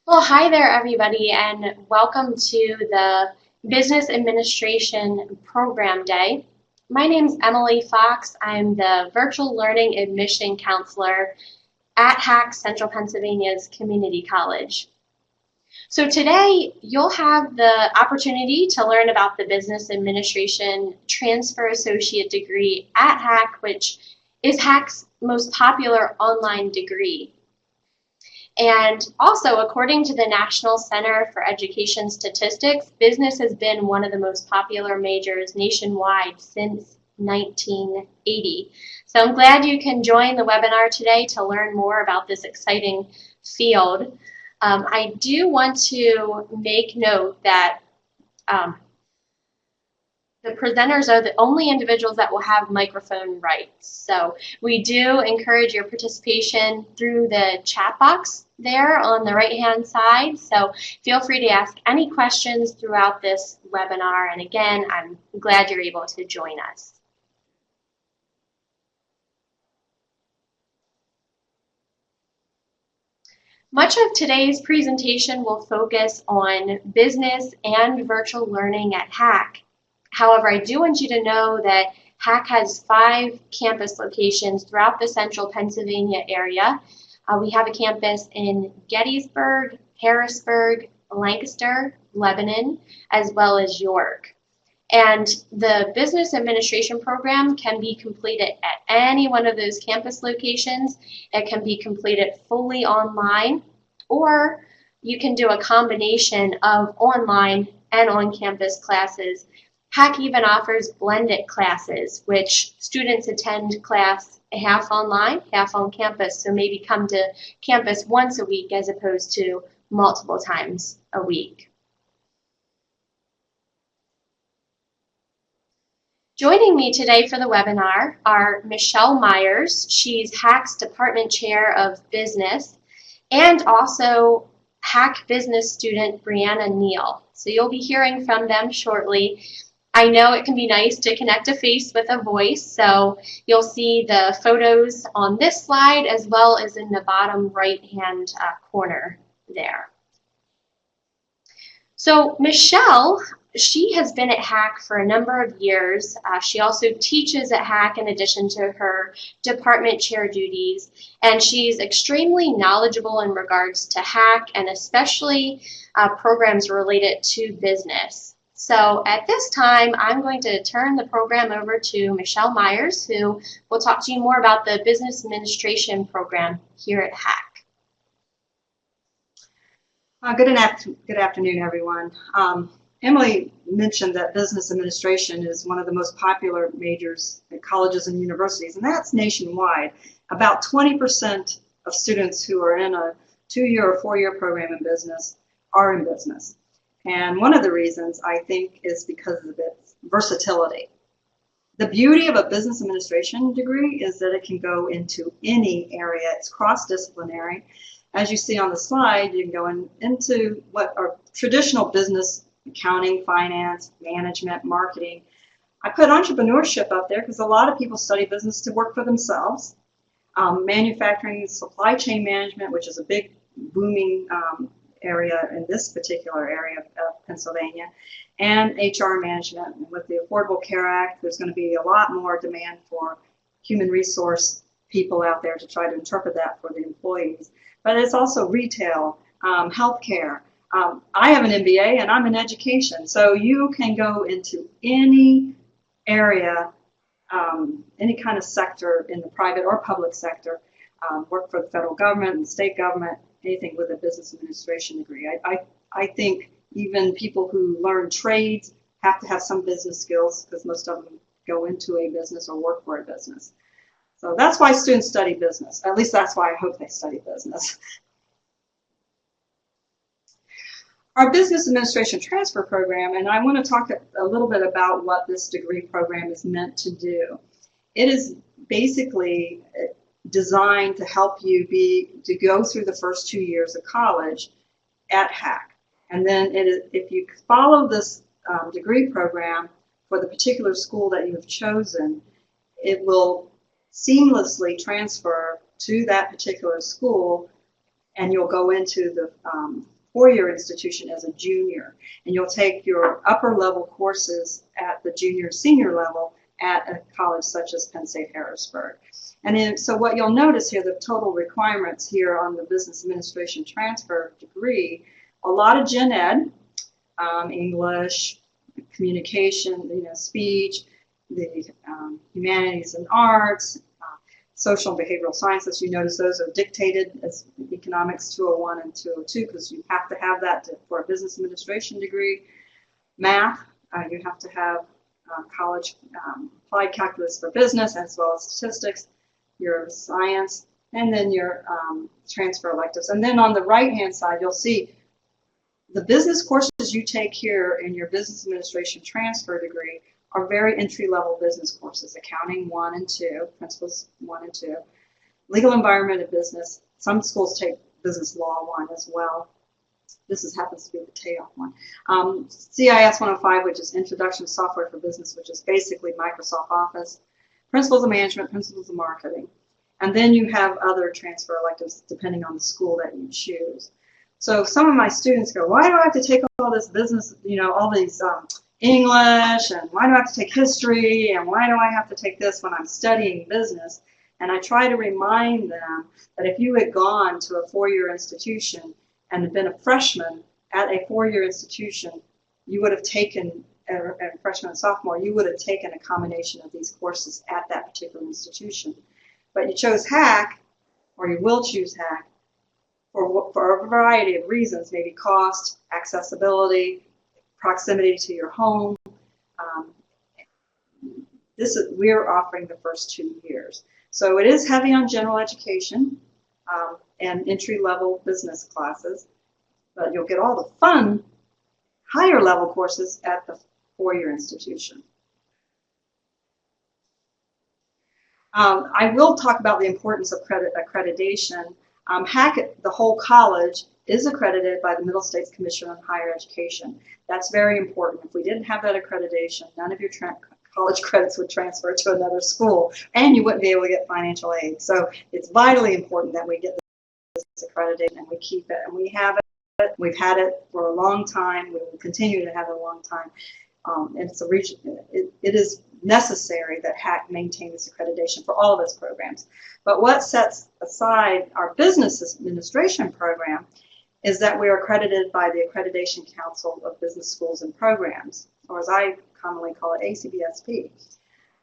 Well, hi there, everybody, and welcome to the Business Administration Program Day. My name is Emily Fox. I'm the Virtual Learning Admission Counselor at HACC Central Pennsylvania's Community College. So today, you'll have the opportunity to learn about the Business Administration Transfer Associate degree at HACC, which is HACC's most popular online degree. And also, according to the National Center for Education Statistics, business has been one of the most popular majors nationwide since 1980. So I'm glad you can join the webinar today to learn more about this exciting field. I do want to make note that the presenters are the only individuals that will have microphone rights. So we do encourage your participation through the chat box there on the right-hand side. So feel free to ask any questions throughout this webinar. And again, I'm glad you're able to join us. Much of today's presentation will focus on business and virtual learning at HACC. However, I do want you to know that HACC has 5 campus locations throughout the central Pennsylvania area. We have a campus in Gettysburg, Harrisburg, Lancaster, Lebanon, as well as York. And the business administration program can be completed at any one of those campus locations. It can be completed fully online, or you can do a combination of online and on-campus classes. HACC even offers blended classes, which students attend class half online, half on campus, so maybe come to campus once a week as opposed to multiple times a week. Joining me today for the webinar are Michelle Myers. She's HACC's Department Chair of Business, and also HACC business student Brianna Neal. So you'll be hearing from them shortly. I know it can be nice to connect a face with a voice, so you'll see the photos on this slide as well as in the bottom right-hand corner there. So Michelle, she has been at HACC for a number of years. She also teaches at HACC in addition to her department chair duties, and she's extremely knowledgeable in regards to HACC and especially programs related to business. So at this time, I'm going to turn the program over to Michelle Myers, who will talk to you more about the business administration program here at HACC. Good afternoon, everyone. Emily mentioned that business administration is one of the most popular majors at colleges and universities, and that's nationwide. About 20% of students who are in a 2-year or 4-year program in business are in business. And one of the reasons, I think, is because of its versatility. The beauty of a business administration degree is that it can go into any area. It's cross-disciplinary. As you see on the slide, you can go into what are traditional business, accounting, finance, management, marketing. I put entrepreneurship up there because a lot of people study business to work for themselves. Manufacturing, supply chain management, which is a big booming area in this particular area of Pennsylvania, and HR management. And with the Affordable Care Act, there's going to be a lot more demand for human resource people out there to try to interpret that for the employees. But it's also retail, healthcare. I have an MBA and I'm in education, so you can go into any area, any kind of sector in the private or public sector, work for the federal government and state government, anything with a business administration degree. I think even people who learn trades have to have some business skills because most of them go into a business or work for a business. So that's why students study business. At least that's why I hope they study business. Our business administration transfer program, and I want to talk a little bit about what this degree program is meant to do. It is basically designed to help you to go through the first 2 years of college at HACC. And then if you follow this degree program for the particular school that you have chosen, it will seamlessly transfer to that particular school and you'll go into the four-year institution as a junior, and you'll take your upper level courses at the junior senior level at a college such as Penn State Harrisburg. And then, so what you'll notice here, the total requirements here on the business administration transfer degree, a lot of gen ed, English, communication, speech, the humanities and arts, social and behavioral sciences. You notice those are dictated as economics 201 and 202 because you have to have that for a business administration degree. Math, you have to have college applied calculus for business as well as statistics, your science, and then your transfer electives. And then on the right-hand side, you'll see the business courses you take here in your business administration transfer degree are very entry-level business courses, accounting 1 and 2, principles 1 and 2, legal environment and business. Some schools take business law 1 as well. This happens to be the TAOF one. CIS 105, which is Introduction to Software for Business, which is basically Microsoft Office, Principles of Management, Principles of Marketing. And then you have other transfer electives depending on the school that you choose. So some of my students go, why do I have to take all this business, all these English, and why do I have to take history, and why do I have to take this when I'm studying business? And I try to remind them that if you had gone to a four-year institution and been a freshman at a four-year institution, you would have taken, a freshman and sophomore, you would have taken a combination of these courses at that particular institution. But you chose HACC, or you will choose HACC, for a variety of reasons, maybe cost, accessibility, proximity to your home. We're offering the first 2 years. So it is heavy on general education and entry-level business classes, but you'll get all the fun, higher-level courses at the four-year institution. I will talk about the importance of accreditation. HACC, the whole college, is accredited by the Middle States Commission on Higher Education. That's very important. If we didn't have that accreditation, none of your college credits would transfer to another school, and you wouldn't be able to get financial aid. So it's vitally important that we get this accreditation and we keep it. And we have it. We've had it for a long time. We will continue to have it a long time. And it's it is necessary that HACC maintain this accreditation for all of its programs. But what sets aside our business administration program is that we are accredited by the Accreditation Council of Business Schools and Programs, or as I commonly call it, ACBSP.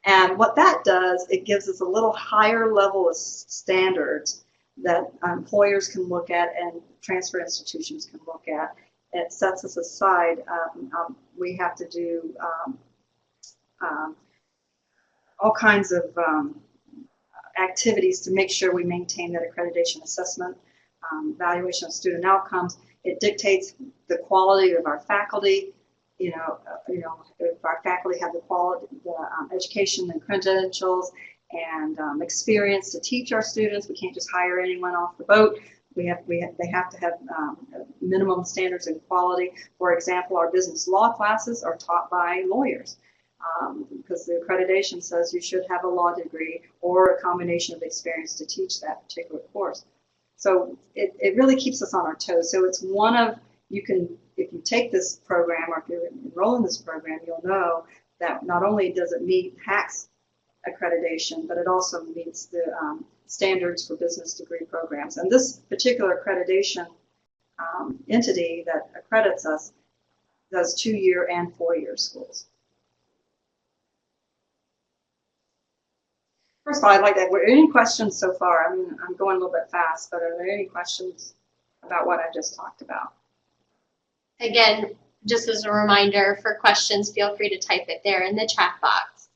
And what that does, it gives us a little higher level of standards that employers can look at and transfer institutions can look at. It sets us aside. We have to do all kinds of activities to make sure we maintain that accreditation assessment, evaluation of student outcomes. It dictates the quality of our faculty. If our faculty have the quality, the education and credentials and experience to teach our students, we can't just hire anyone off the boat. They have to have minimum standards and quality. For example, our business law classes are taught by lawyers because the accreditation says you should have a law degree or a combination of experience to teach that particular course. So it really keeps us on our toes. So it's one of, if you take this program or if you enroll in this program, you'll know that not only does it meet HACC's accreditation, but it also meets the standards for business degree programs. And this particular accreditation entity that accredits us does 2-year and 4-year schools. First of all, I'd like to, were there any questions so far? I mean, I'm going a little bit fast, but are there any questions about what I just talked about? Again, just as a reminder, for questions, feel free to type it there in the chat box.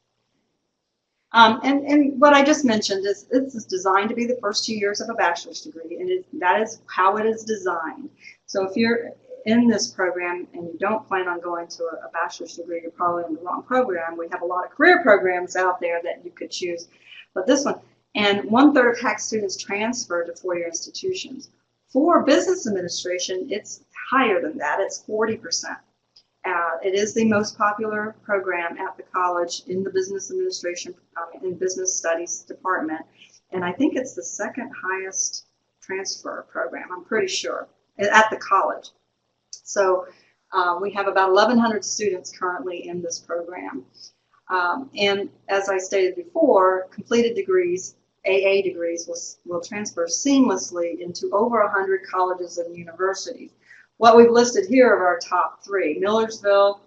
And what I just mentioned is this is designed to be the first 2 years of a bachelor's degree, and that is how it is designed. So if you're in this program and you don't plan on going to a bachelor's degree, you're probably in the wrong program. We have a lot of career programs out there that you could choose, but this one, and 1/3 of HACC students transfer to 4-year institutions. For business administration, it's higher than that. It's 40%. It is the most popular program at the college in the business administration, in business studies department. And I think it's the second highest transfer program, I'm pretty sure, at the college. So we have about 1,100 students currently in this program. And as I stated before, completed degrees, AA degrees, will transfer seamlessly into over 100 colleges and universities. What we've listed here are our top 3. Millersville,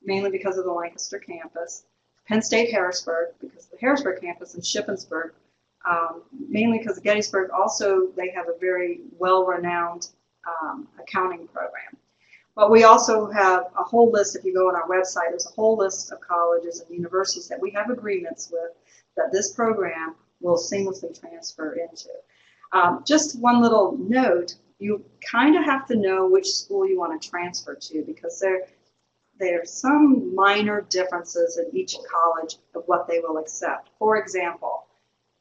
mainly because of the Lancaster campus. Penn State Harrisburg, because of the Harrisburg campus, and Shippensburg, mainly because of Gettysburg. Also, they have a very well-renowned accounting program. But we also have a whole list, if you go on our website, there's a whole list of colleges and universities that we have agreements with that this program will seamlessly transfer into. Just one little note, you kind of have to know which school you want to transfer to, because there are some minor differences in each college of what they will accept. For example,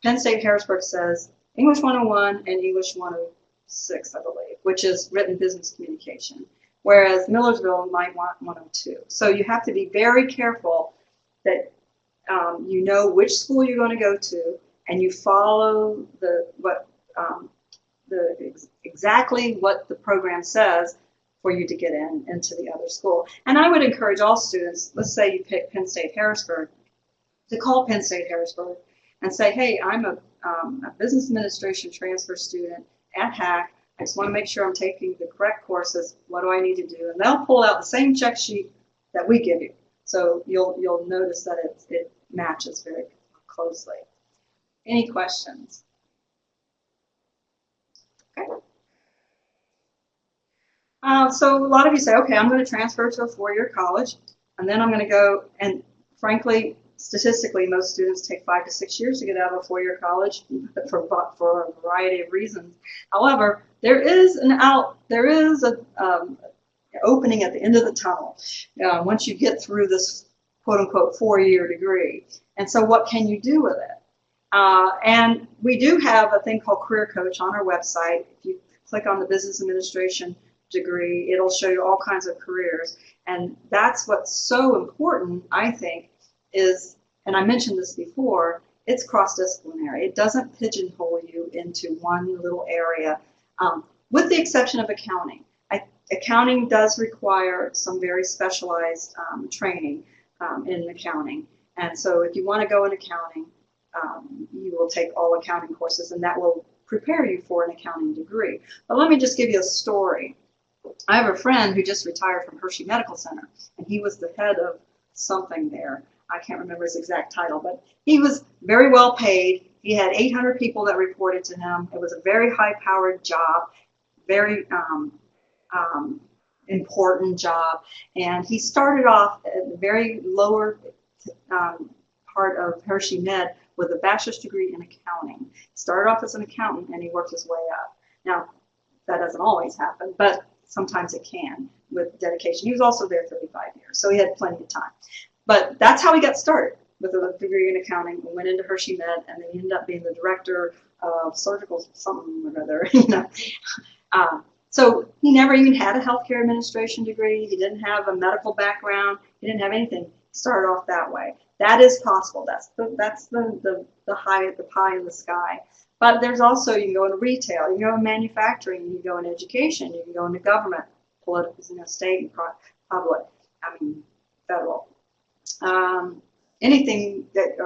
Penn State Harrisburg says English 101 and English 106, I believe, which is written business communication, whereas Millersville might want 102. So you have to be very careful that you know which school you're going to go to, and you follow exactly what the program says for you to get into the other school. And I would encourage all students, let's say you pick Penn State Harrisburg, to call Penn State Harrisburg and say, hey, I'm a business administration transfer student at HACC. I just want to make sure I'm taking the correct courses. What do I need to do? And they'll pull out the same check sheet that we give you. So you'll notice that it matches very closely. Any questions? Okay. So a lot of you say, okay, I'm going to transfer to a 4-year college, and then I'm going to go, and frankly, statistically, most students take 5 to 6 years to get out of a 4-year college for a variety of reasons. However, there is an opening at the end of the tunnel once you get through this quote-unquote 4-year degree. And so what can you do with it? And we do have a thing called Career Coach on our website. If you click on the business administration degree, it'll show you all kinds of careers. And that's what's so important, I think, is, and I mentioned this before, it's cross-disciplinary. It doesn't pigeonhole you into one little area, with the exception of accounting. Accounting does require some very specialized training in accounting. And so if you want to go in accounting, you will take all accounting courses, and that will prepare you for an accounting degree. But let me just give you a story. I have a friend who just retired from Hershey Medical Center, and he was the head of something there. I can't remember his exact title, but he was very well paid. He had 800 people that reported to him. It was a very high-powered job, very important job, and he started off at the very lower part of Hershey Med with a bachelor's degree in accounting. Started off as an accountant, and he worked his way up. Now, that doesn't always happen, but sometimes it can with dedication. He was also there 35 years, so he had plenty of time. But that's how he got started, with a degree in accounting. He went into Hershey Med, and then he ended up being the director of surgical something or other, you know. So he never even had a healthcare administration degree. He didn't have a medical background. He didn't have anything. He started off that way. That is possible. That's the pie in the sky. But there's also, you can go into retail, you can go in manufacturing, you can go in education, you can go into government, political, state and public, federal. Anything that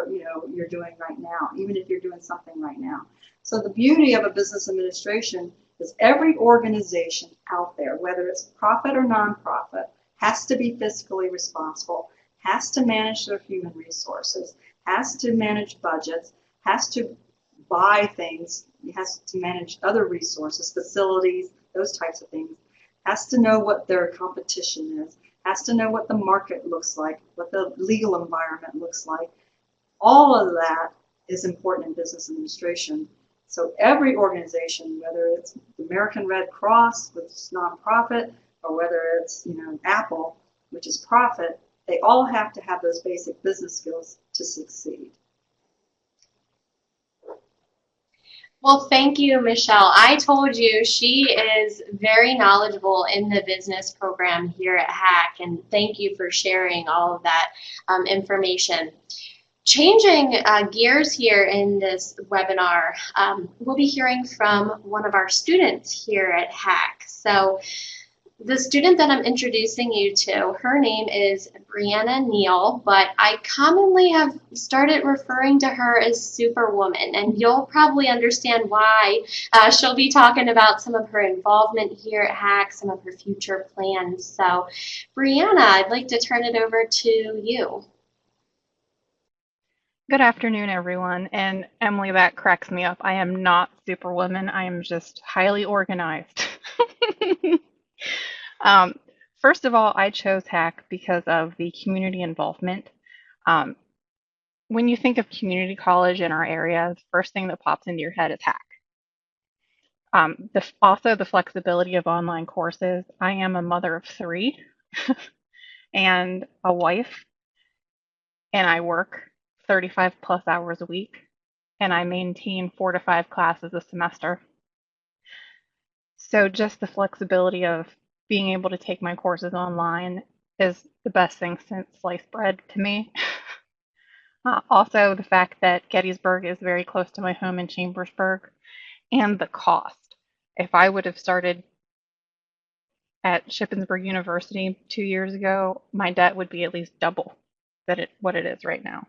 you're doing right now, even if you're doing something right now. So the beauty of a business administration is every organization out there, whether it's profit or nonprofit, has to be fiscally responsible, has to manage their human resources, has to manage budgets, has to buy things, has to manage other resources, facilities, those types of things, has to know what their competition is, has to know what the market looks like, what the legal environment looks like. All of that is important in business administration. So every organization, whether it's the American Red Cross, which is nonprofit, or whether it's Apple, which is profit, they all have to have those basic business skills to succeed. Well, thank you, Michelle. I told you she is very knowledgeable in the business program here at HACC, and thank you for sharing all of that information. Changing gears here in this webinar, we'll be hearing from one of our students here at HACC. So the student that I'm introducing you to, her name is Brianna Neal, but I commonly have started referring to her as Superwoman, and you'll probably understand why. She'll be talking about some of her involvement here at HACC, some of her future plans. So Brianna, I'd like to turn it over to you. Good afternoon, everyone. And Emily, that cracks me up. I am not Superwoman. I am just highly organized. um, First of all, I chose HACC because of the community involvement. Um, when you think of community college in our area, the first thing that pops into your head is HACC. Also, the flexibility of online courses. I am a mother of three and a wife, and I work 35 plus hours a week, and I maintain 4 to 5 classes a semester. So just the flexibility of being able to take my courses online is the best thing since sliced bread to me. Also, the fact that Gettysburg is very close to my home in Chambersburg, and the cost. If I would have started at Shippensburg University 2 years ago, my debt would be at least double what it is right now.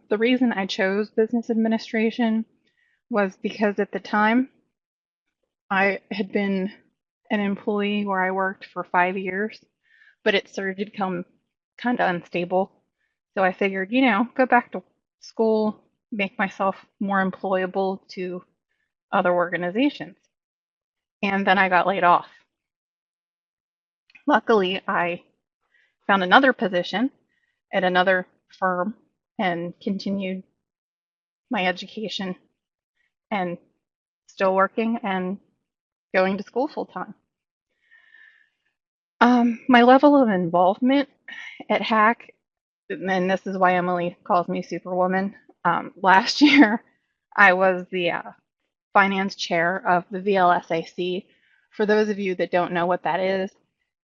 The reason I chose business administration was because at the time I had been an employee where I worked for 5 years, but it started to become kind of unstable. So I figured, go back to school, make myself more employable to other organizations. And then I got laid off. Luckily, I found another position at another firm and continued my education and still working and going to school full time. My level of involvement at HACC, and this is why Emily calls me Superwoman, last year I was the finance chair of the VLSAC. For those of you that don't know what that is,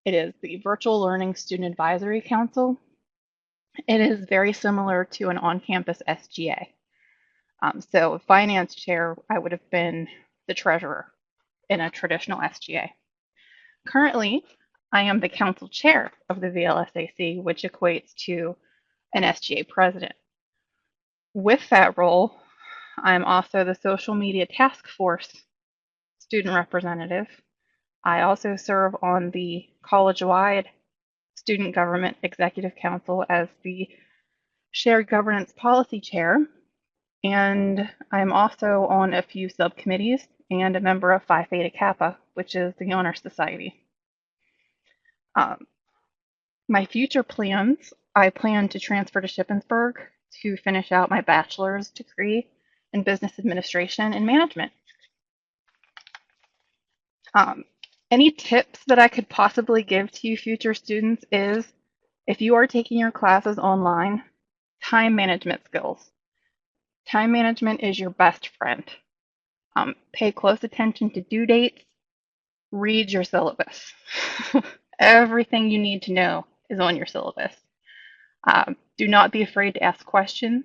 it is the Virtual Learning Student Advisory Council. It is very similar to an on-campus SGA. So finance chair, I would have been the treasurer in a traditional SGA. Currently, I am the council chair of the VLSAC, which equates to an SGA president. With that role, I'm also the social media task force student representative. I also serve on the college-wide student government executive council as the shared governance policy chair. And I'm also on a few subcommittees and a member of Phi Theta Kappa, which is the Honor Society. My future plans, I plan to transfer to Shippensburg to finish out my bachelor's degree in business administration and management. Any tips that I could possibly give to you future students is, if you are taking your classes online, time management skills. Time management is your best friend. Pay close attention to due dates. Read your syllabus. Everything you need to know is on your syllabus. Do not be afraid to ask questions.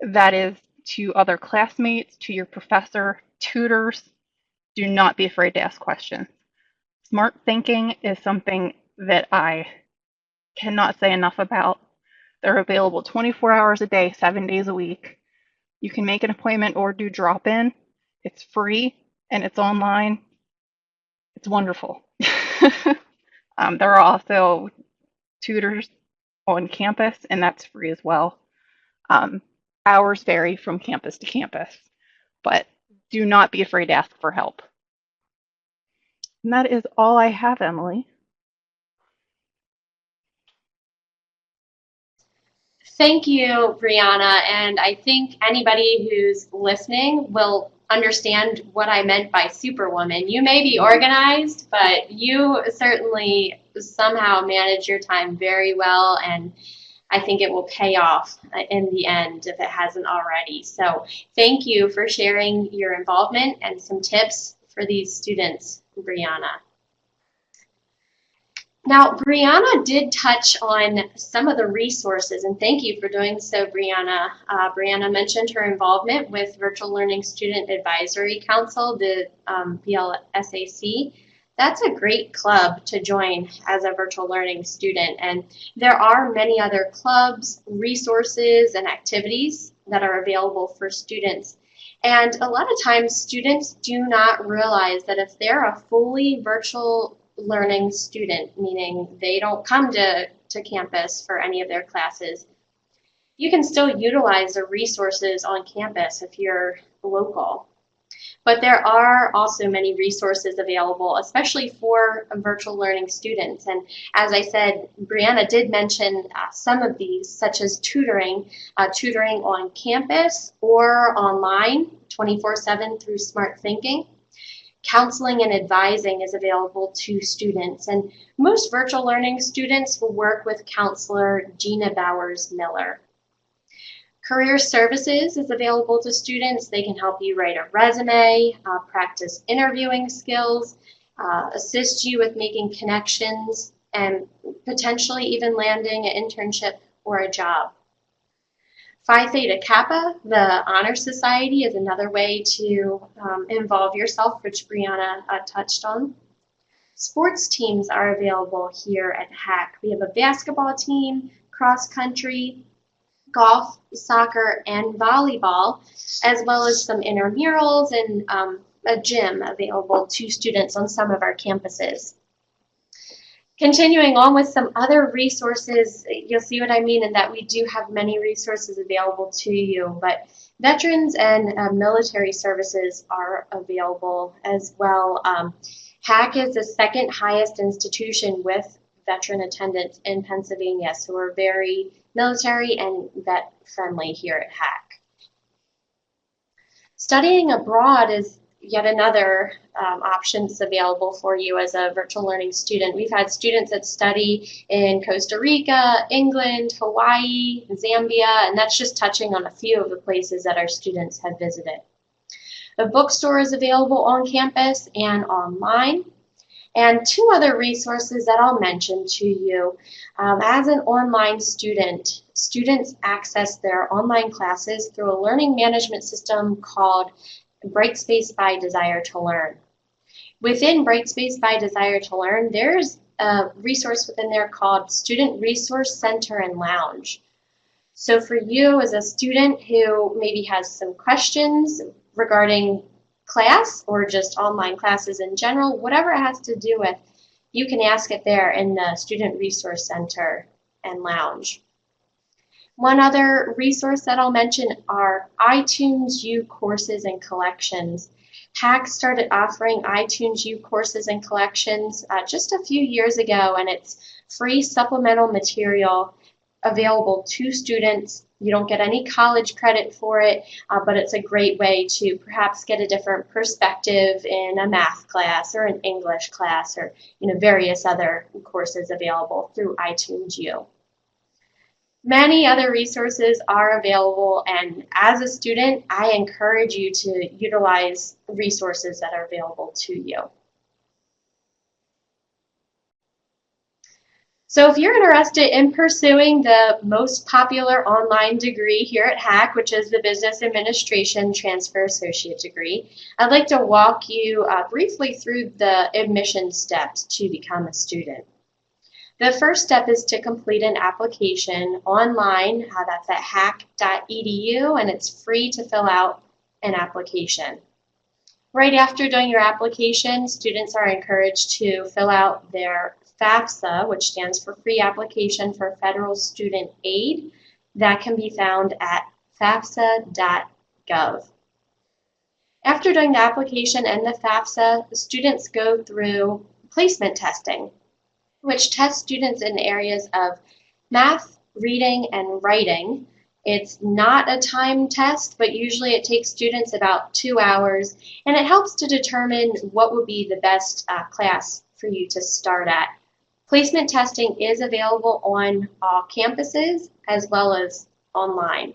That is to other classmates, to your professor, tutors. Do not be afraid to ask questions. Smart thinking is something that I cannot say enough about. They're available 24 hours a day, 7 days a week. You can make an appointment or do drop-in. It's free and it's online. It's wonderful. There are also tutors on campus, and that's free as well. Hours vary from campus to campus, but do not be afraid to ask for help. And that is all I have, Emily. Thank you, Brianna, and I think anybody who's listening will understand what I meant by Superwoman. You may be organized, but you certainly somehow manage your time very well, and I think it will pay off in the end if it hasn't already. So thank you for sharing your involvement and some tips for these students, Brianna. Now, Brianna did touch on some of the resources, and thank you for doing so, Brianna. Brianna mentioned her involvement with Virtual Learning Student Advisory Council, the VLSAC. That's a great club to join as a virtual learning student, and there are many other clubs, resources, and activities that are available for students. And a lot of times students do not realize that if they're a fully virtual learning student, meaning they don't come to campus for any of their classes, you can still utilize the resources on campus if you're local. But there are also many resources available, especially for virtual learning students. And as I said, Brianna did mention some of these, such as tutoring on campus or online 24/7 through Smart Thinking. Counseling and advising is available to students, and most virtual learning students will work with counselor Gina Bowers-Miller. Career Services is available to students. They can help you write a resume, practice interviewing skills, assist you with making connections, and potentially even landing an internship or a job. Phi Theta Kappa, the Honor Society, is another way to involve yourself, which Brianna touched on. Sports teams are available here at HACC. We have a basketball team, cross country, golf, soccer, and volleyball, as well as some intramurals and a gym available to students on some of our campuses. Continuing on with some other resources, you'll see what I mean in that we do have many resources available to you, but veterans and military services are available as well. HACC is the second highest institution with veteran attendance in Pennsylvania, so we're very military and vet friendly here at HACC. Studying abroad is yet another option that's available for you as a virtual learning student. We've had students that study in Costa Rica, England, Hawaii, Zambia, and that's just touching on a few of the places that our students have visited. A bookstore is available on campus and online. And two other resources that I'll mention to you. As an online student, students access their online classes through a learning management system called Brightspace by Desire to Learn. Within Brightspace by Desire to Learn, there's a resource within there called Student Resource Center and Lounge. So for you as a student who maybe has some questions regarding class or just online classes in general, whatever it has to do with, you can ask it there in the Student Resource Center and Lounge. One other resource that I'll mention are iTunes U courses and collections. HACC started offering iTunes U courses and collections just a few years ago, and it's free supplemental material available to students. You don't get any college credit for it, but it's a great way to perhaps get a different perspective in a math class or an English class or various other courses available through iTunes U. Many other resources are available, and as a student, I encourage you to utilize resources that are available to you. So if you're interested in pursuing the most popular online degree here at HACC, which is the Business Administration Transfer Associate degree, I'd like to walk you briefly through the admission steps to become a student. The first step is to complete an application online. That's at hacc.edu, and it's free to fill out an application. Right after doing your application, students are encouraged to fill out their FAFSA, which stands for Free Application for Federal Student Aid. That can be found at fafsa.gov. After doing the application and the FAFSA, the students go through placement testing, which tests students in areas of math, reading, and writing. It's not a time test, but usually it takes students about 2 hours, and it helps to determine what would be the best class for you to start at. Placement testing is available on all campuses as well as online.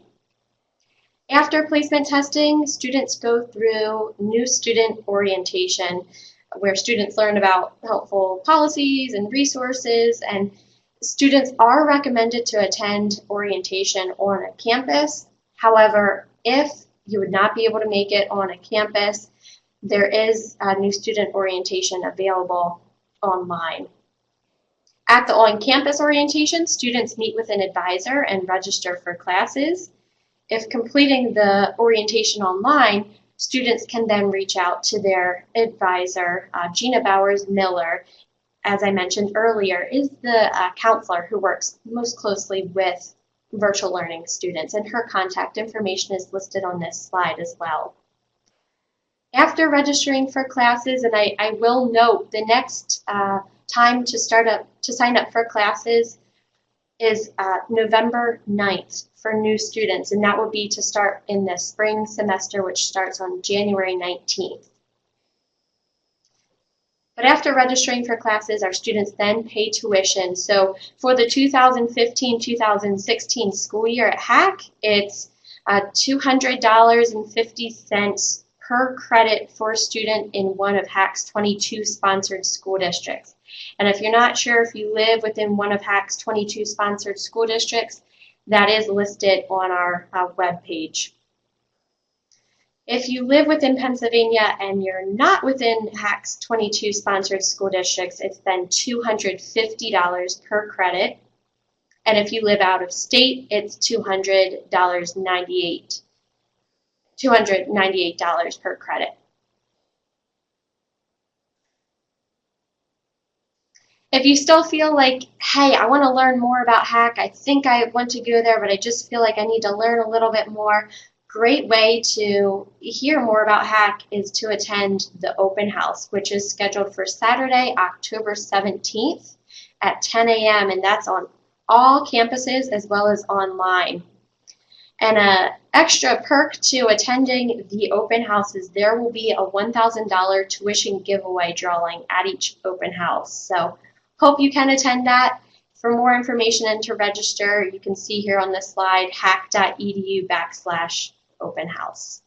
After placement testing, students go through new student orientation, where students learn about helpful policies and resources, and students are recommended to attend orientation on a campus. However, if you would not be able to make it on a campus, there is a new student orientation available online. At the on-campus orientation, students meet with an advisor and register for classes. If completing the orientation online, students can then reach out to their advisor. Gina Bowers-Miller, as I mentioned earlier, is the counselor who works most closely with virtual learning students, and her contact information is listed on this slide as well. After registering for classes, and I will note the next time to sign up for classes is November 9th for new students, and that will be to start in the spring semester, which starts on January 19th. But after registering for classes, our students then pay tuition. So for the 2015-2016 school year at HACC, it's $200.50 per credit for a student in one of HACC's 22 sponsored school districts. And if you're not sure if you live within one of HACC's 22 sponsored school districts, that is listed on our webpage. If you live within Pennsylvania and you're not within HACC's 22 sponsored school districts, it's then $250 per credit. And if you live out of state, it's $298 per credit. If you still feel like, hey, I want to learn more about HACC, I think I want to go there, but I just feel like I need to learn a little bit more, great way to hear more about HACC is to attend the open house, which is scheduled for Saturday, October 17th at 10 a.m. and that's on all campuses as well as online. And an extra perk to attending the open house is there will be a $1,000 tuition giveaway drawing at each open house. So hope you can attend that. For more information and to register, you can see here on this slide, hacc.edu/open house.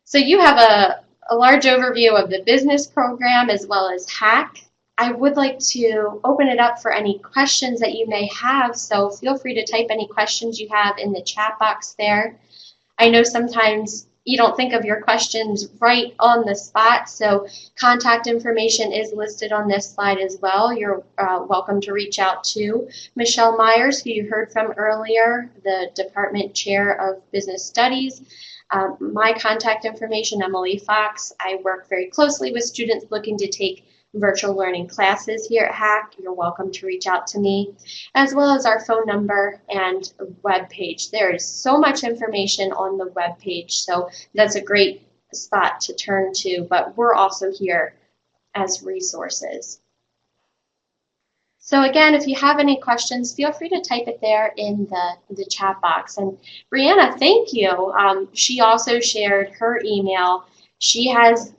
So you have a large overview of the business program as well as HACC. I would like to open it up for any questions that you may have, so feel free to type any questions you have in the chat box there. I know sometimes you don't think of your questions right on the spot, so contact information is listed on this slide as well. You're welcome to reach out to Michelle Myers, who you heard from earlier, the Department Chair of Business Studies. My contact information, Emily Fox. I work very closely with students looking to take virtual learning classes here at HACC. You're welcome to reach out to me, as well as our phone number and web page. There is so much information on the web page, so that's a great spot to turn to, but we're also here as resources. So again, if you have any questions, feel free to type it there in the chat box. And Brianna, thank you. She also shared her email. She has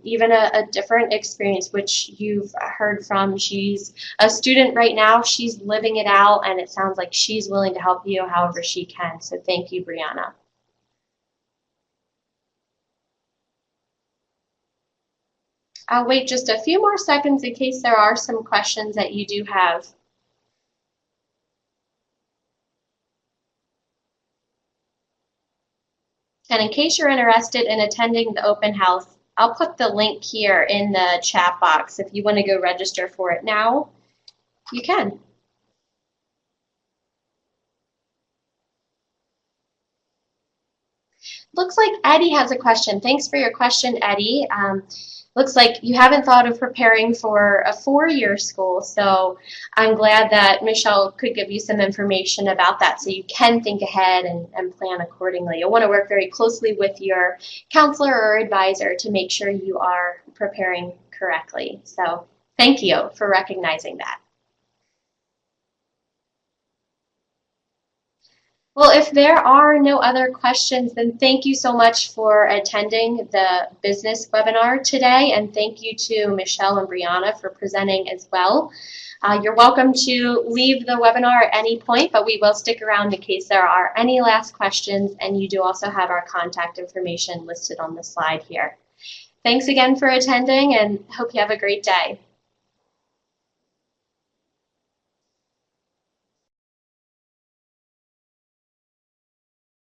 even a different experience, which you've heard from. She's a student right now. She's living it out, and it sounds like she's willing to help you however she can. So thank you, Brianna. I'll wait just a few more seconds in case there are some questions that you do have. And in case you're interested in attending the open house, I'll put the link here in the chat box. If you want to go register for it now, you can. Looks like Eddie has a question. Thanks for your question, Eddie. Looks like you haven't thought of preparing for a four-year school, so I'm glad that Michelle could give you some information about that so you can think ahead and plan accordingly. You'll want to work very closely with your counselor or advisor to make sure you are preparing correctly. So thank you for recognizing that. Well, if there are no other questions, then thank you so much for attending the business webinar today, and thank you to Michelle and Brianna for presenting as well. You're welcome to leave the webinar at any point, but we will stick around in case there are any last questions, and you do also have our contact information listed on the slide here. Thanks again for attending, and hope you have a great day.